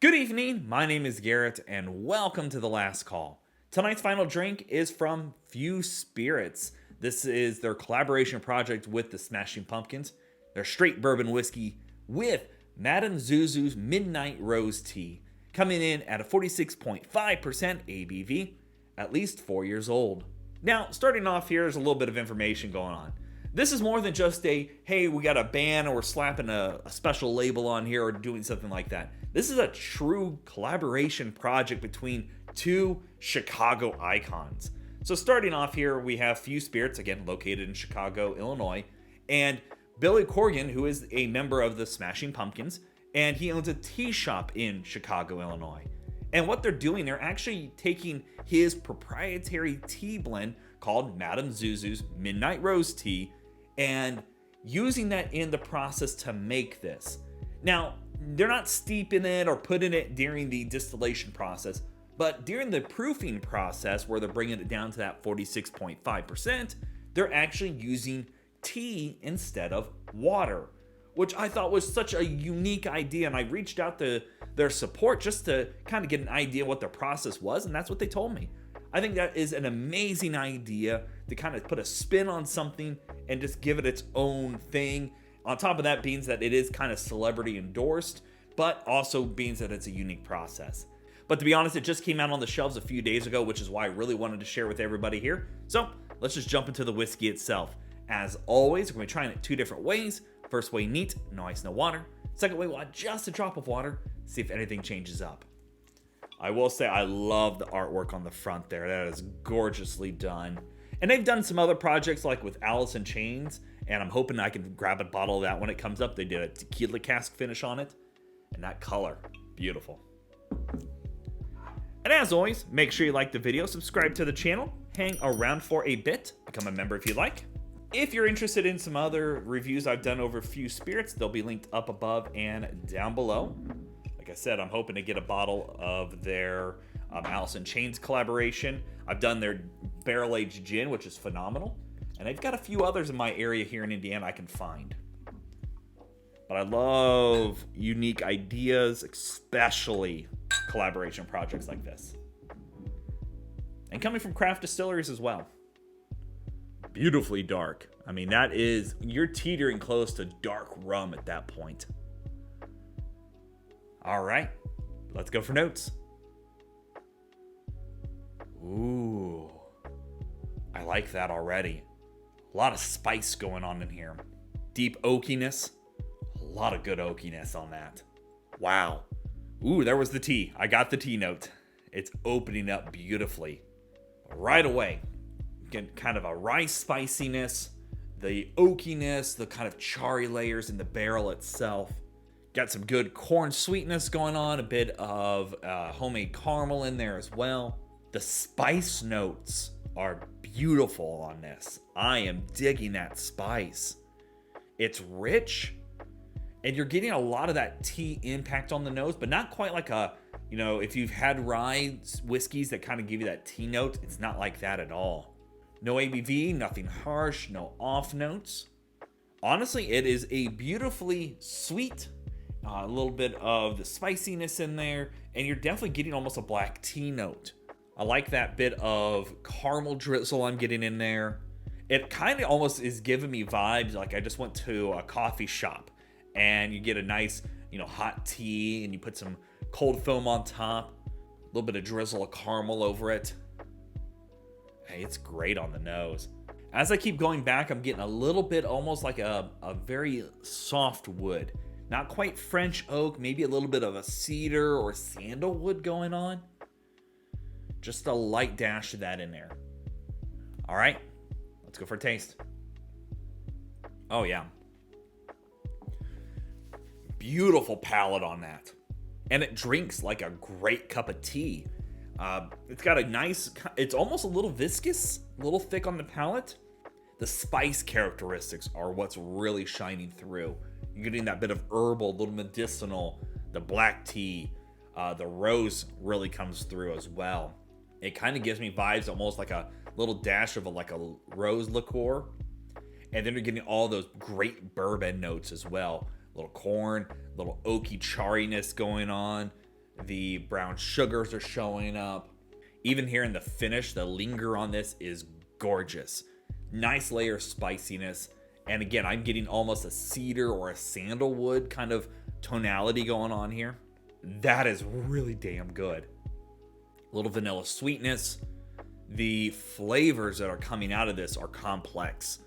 Good evening, my name is Garrett, and welcome to The Last Call. Tonight's final drink is from Few Spirits. This is their collaboration project with the Smashing Pumpkins. Their straight bourbon whiskey with Madame Zuzu's Midnight Rose Tea, coming in at a 46.5% ABV, at least 4 years old. Now, starting off here, there's a little bit of information going on. This is more than just a, hey, we got a band or we're slapping a special label on here or doing something like that. This is a true collaboration project between two Chicago icons. So starting off here, we have Few Spirits, again, located in Chicago, Illinois, and Billy Corgan, who is a member of the Smashing Pumpkins, and he owns a tea shop in Chicago, Illinois. And what they're doing, they're actually taking his proprietary tea blend called Madame Zuzu's Midnight Rose Tea and using that in the process to make this. Now, they're not steeping it or putting it during the distillation process, but during the proofing process where they're bringing it down to that 46.5%, they're actually using tea instead of water, which I thought was such a unique idea. And I reached out to their support just to kind of get an idea what their process was, and that's what they told me. I think that is an amazing idea to kind of put a spin on something and just give it its own thing. On top of that, being that it is kind of celebrity endorsed, but also being that it's a unique process. But to be honest, it just came out on the shelves a few days ago, which is why I really wanted to share with everybody here. So let's just jump into the whiskey itself. As always, we're going to be trying it two different ways. First way, neat, no ice, no water. Second way, we'll add just a drop of water, see if anything changes up. I will say I love the artwork on the front there. That is gorgeously done. And they've done some other projects like with Alice in Chains, and I'm hoping I can grab a bottle of that when it comes up. They did a tequila cask finish on it, and that color, beautiful. And as always, make sure you like the video, subscribe to the channel, hang around for a bit, become a member if you like. If you're interested in some other reviews I've done over Few Spirits, they'll be linked up above and down below. Like I said, I'm hoping to get a bottle of their Alice in Chains collaboration. I've done their barrel-aged gin, which is phenomenal. And I've got a few others in my area here in Indiana I can find. But I love unique ideas, especially collaboration projects like this. And coming from craft distilleries as well. Beautifully dark. I mean, that is, you're teetering close to dark rum at that point. All right, let's go for notes. Ooh, I like that already. A lot of spice going on in here. Deep oakiness. A lot of good oakiness on that. Wow. Ooh, there was the tea. I got the tea note. It's opening up beautifully. Right away. Get kind of a rice spiciness, the oakiness, the kind of charry layers in the barrel itself. Got some good corn sweetness going on, a bit of homemade caramel in there as well. The spice notes are beautiful on this. I am digging that spice. It's rich, and you're getting a lot of that tea impact on the nose, but not quite like a, if you've had rye whiskeys that kind of give you that tea note, it's not like that at all. No ABV, nothing harsh, no off notes. Honestly, it is a beautifully sweet, a little bit of the spiciness in there, and you're definitely getting almost a black tea note. I like that bit of caramel drizzle I'm getting in there. It kind of almost is giving me vibes like I just went to a coffee shop and you get a nice, hot tea and you put some cold foam on top, a little bit of drizzle of caramel over it. Hey, it's great on the nose. As I keep going back, I'm getting a little bit almost like a very soft wood. Not quite French oak, maybe a little bit of a cedar or sandalwood going on. Just a light dash of that in there. All right, let's go for a taste. Oh yeah. Beautiful palate on that. And it drinks like a great cup of tea. It's got a nice, it's almost a little viscous, a little thick on the palate. The spice characteristics are what's really shining through. You're getting that bit of herbal, a little medicinal, the black tea, the rose really comes through as well. It kind of gives me vibes almost like a little dash of a rose liqueur. And then you're getting all those great bourbon notes as well. A little corn, a little oaky charriness going on. The brown sugars are showing up. Even here in the finish, the linger on this is gorgeous. Nice layer of spiciness. And again, I'm getting almost a cedar or a sandalwood kind of tonality going on here. That is really damn good. A little vanilla sweetness. The flavors that are coming out of this are complex.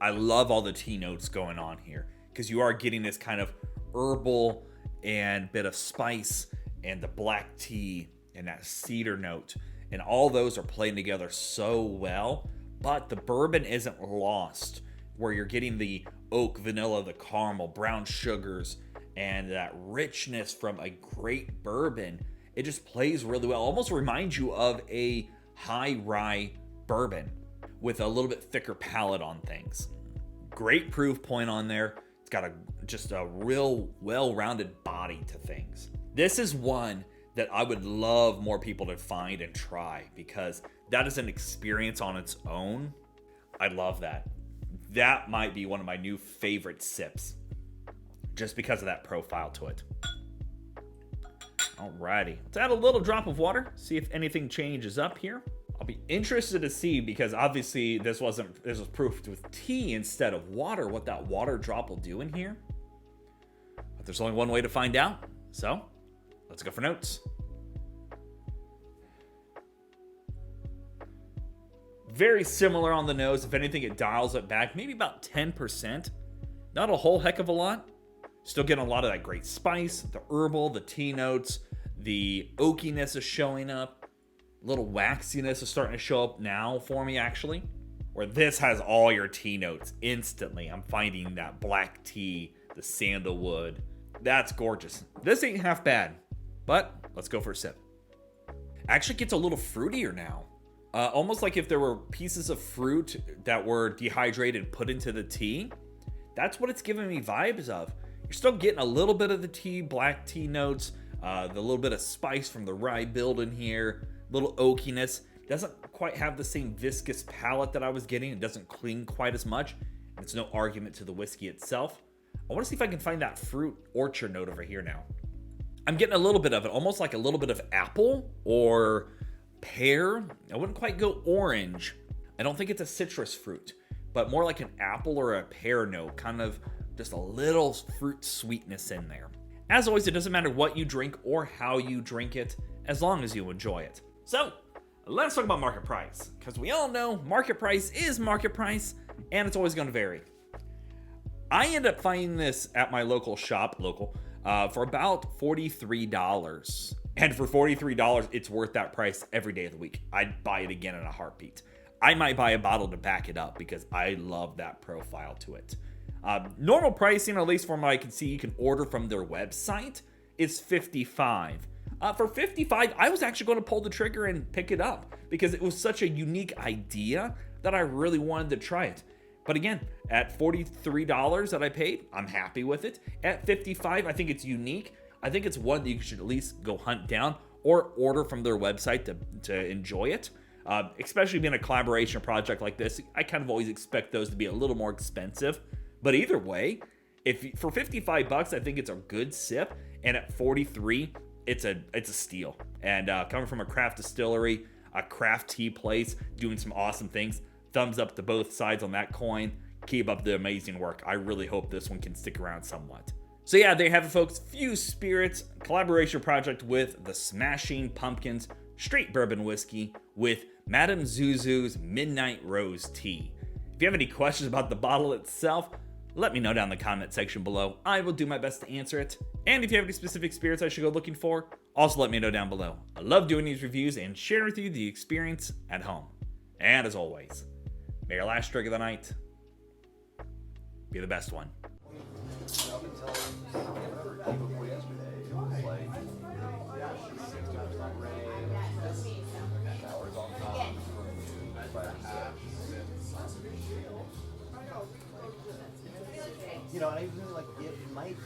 I love all the tea notes going on here because you are getting this kind of herbal and bit of spice and the black tea and that cedar note. And all those are playing together so well, but the bourbon isn't lost, where you're getting the oak, vanilla, the caramel, brown sugars, and that richness from a great bourbon. It just plays really well. Almost reminds you of a high rye bourbon with a little bit thicker palate on things. Great proof point on there. It's got just a real well-rounded body to things. This is one that I would love more people to find and try because that is an experience on its own. I love that. That might be one of my new favorite sips just because of that profile to it. Alrighty, let's add a little drop of water, see if anything changes up here. I'll be interested to see, because obviously this was proofed with tea instead of water, what that water drop will do in here. But there's only one way to find out, so let's go for notes. Very similar on the nose. If anything, it dials it back maybe about 10%. Not a whole heck of a lot. Still getting a lot of that great spice, the herbal, the tea notes, the oakiness is showing up. A little waxiness is starting to show up now for me, actually. Where this has all your tea notes instantly. I'm finding that black tea, the sandalwood. That's gorgeous. This ain't half bad, but let's go for a sip. Actually gets a little fruitier now. Almost like if there were pieces of fruit that were dehydrated and put into the tea. That's what it's giving me vibes of. You're still getting a little bit of the tea, black tea notes, the little bit of spice from the rye build in here, little oakiness. Doesn't quite have the same viscous palate that I was getting. It doesn't cling quite as much. And it's no argument to the whiskey itself. I want to see if I can find that fruit orchard note over here now. I'm getting a little bit of it, almost like a little bit of apple or pear. I wouldn't quite go orange. I don't think it's a citrus fruit, but more like an apple or a pear note, kind of just a little fruit sweetness in there. As always, it doesn't matter what you drink or how you drink it, as long as you enjoy it. So, let's talk about market price, because we all know market price is market price, and it's always going to vary. I end up finding this at my local shop, for about $43. And for $43, it's worth that price every day of the week. I'd buy it again in a heartbeat. I might buy a bottle to back it up because I love that profile to it. Normal pricing, at least from what I can see, you can order from their website, is $55. For $55, I was actually going to pull the trigger and pick it up because it was such a unique idea that I really wanted to try it. But again, at $43 that I paid, I'm happy with it. At $55, I think it's unique. I think it's one that you should at least go hunt down or order from their website to enjoy it. Especially being a collaboration project like this, I kind of always expect those to be a little more expensive. But either way, for $55, I think it's a good sip, and at $43, it's a steal. And coming from a craft distillery, a craft tea place, doing some awesome things, thumbs up to both sides on that coin. Keep up the amazing work. I really hope this one can stick around somewhat. So yeah, there you have it, folks. Fuse Spirits collaboration project with the Smashing Pumpkins straight bourbon whiskey with Madame Zuzu's Midnight Rose Tea. If you have any questions about the bottle itself, let me know down in the comment section below. I will do my best to answer it. And if you have any specific spirits I should go looking for, also let me know down below. I love doing these reviews and sharing with you the experience at home. And as always, may your last drink of the night be the best one. You know, and I really like it might